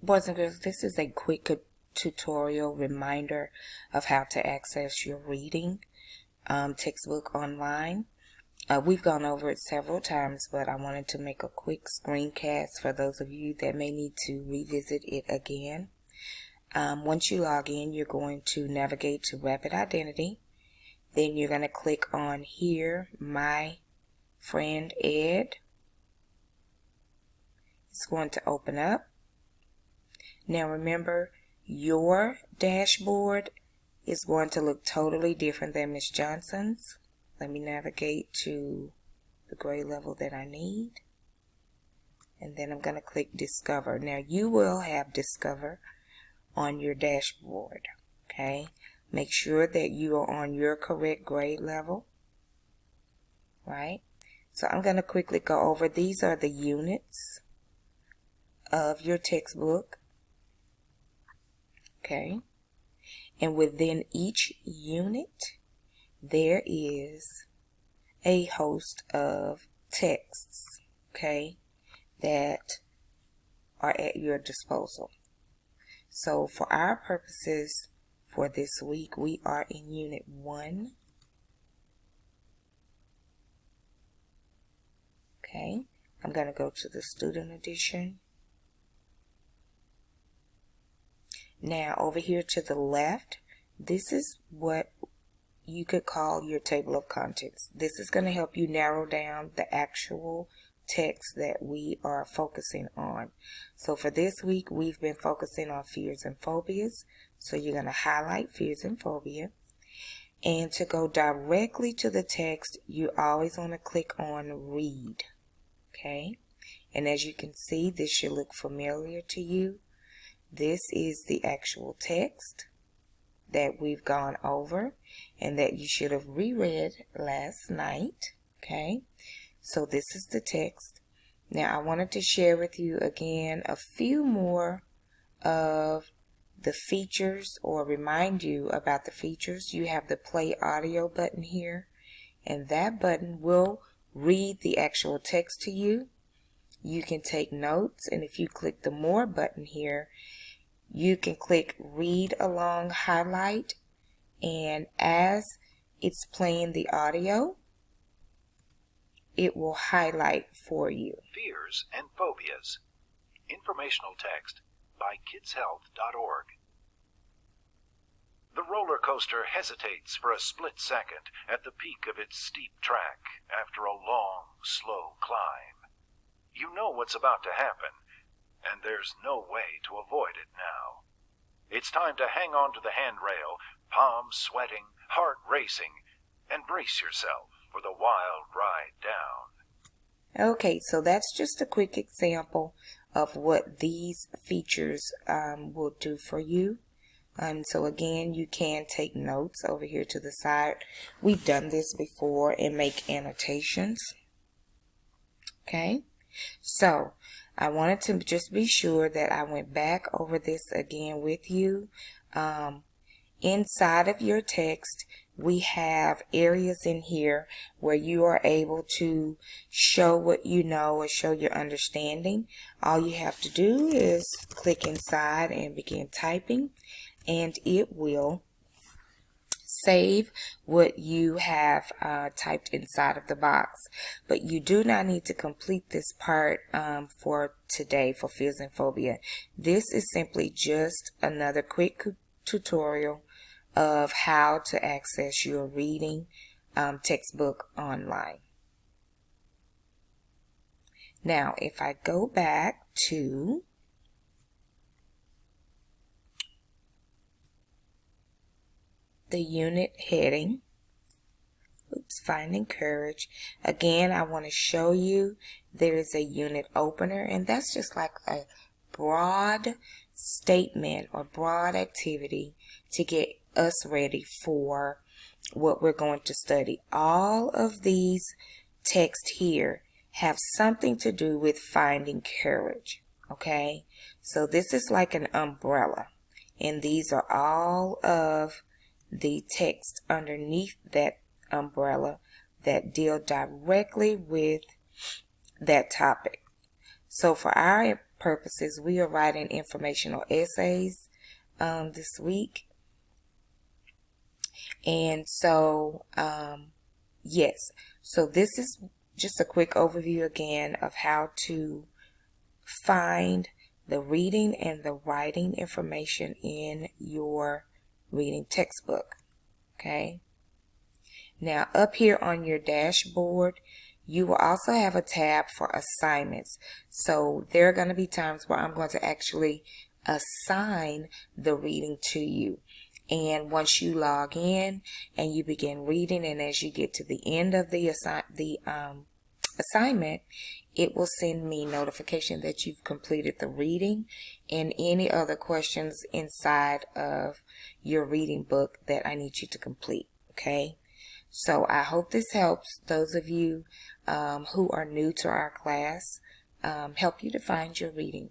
Boys and girls, this is a quick tutorial reminder of how to access your reading textbook online. We've gone over it several times, but I wanted to make a quick screencast for those of you that may need to revisit it again. Once you log in, you're going to navigate to Rapid Identity. Then you're going to click on here, My Friend Ed. It's going to open up. Now remember, your dashboard is going to look totally different than Ms. Johnson's. Let me navigate to the grade level that I need. And then I'm going to click Discover. Now you will have Discover on your dashboard. Okay? Make sure that you are on your correct grade level. Right? So I'm going to quickly go over. These are the units of your textbook. Okay, and within each unit there is a host of texts, okay, that are at your disposal. So for our purposes for this week, we are in Unit 1. Okay, I'm going to go to the Student Edition. Now over here to the left, this is what you could call your table of contents. This is going to help you narrow down the actual text that we are focusing on. So for this week, we've been focusing on fears and phobias. So you're going to highlight fears and phobia. And to go directly to the text, you always want to click on Read. Okay? And as you can see, this should look familiar to you. This is the actual text that we've gone over and that you should have reread last night. Okay, so this is the text. Now I wanted to share with you again a few more of the features, or remind you about the features. You have the play audio button here, and that button will read the actual text to you. You can take notes, and if you click the More button here, you can click Read Along Highlight, and as it's playing the audio, it will highlight for you. Fears and Phobias. Informational text by kidshealth.org. The roller coaster hesitates for a split second at the peak of its steep track after a long, slow climb. You know what's about to happen, and there's no way to avoid it now. It's time to hang on to the handrail, palms sweating, heart racing, and brace yourself for the wild ride down. Okay, so that's just a quick example of what these features will do for you. So again, you can take notes over here to the side. We've done this before, and make annotations. Okay, so I wanted to just be sure that I went back over this again with you. Inside of your text, we have areas in here where you are able to show what you know or show your understanding. All you have to do is click inside and begin typing, and it will save what you have typed inside of the box. But you do not need to complete this part for today for fears and phobia. This is simply just another quick tutorial of how to access your reading textbook online. Now if I go back to the unit heading, Finding Courage, again I want to show you there is a unit opener, and that's just like a broad statement or broad activity to get us ready for what we're going to study. All of these texts here have something to do with finding courage. Okay, so this is like an umbrella, and these are all of the text underneath that umbrella that deal directly with that topic. So for our purposes, we are writing informational essays this week. And so, yes, so this is just a quick overview again of how to find the reading and the writing information in your reading textbook. Okay. Now up here on your dashboard, you will also have a tab for assignments. So there are going to be times where I'm going to actually assign the reading to you. And once you log in and you begin reading, and as you get to the end of the assignment, it will send me notification that you've completed the reading and any other questions inside of your reading book that I need you to complete. Okay. So I hope this helps those of you who are new to our class, help you to find your reading.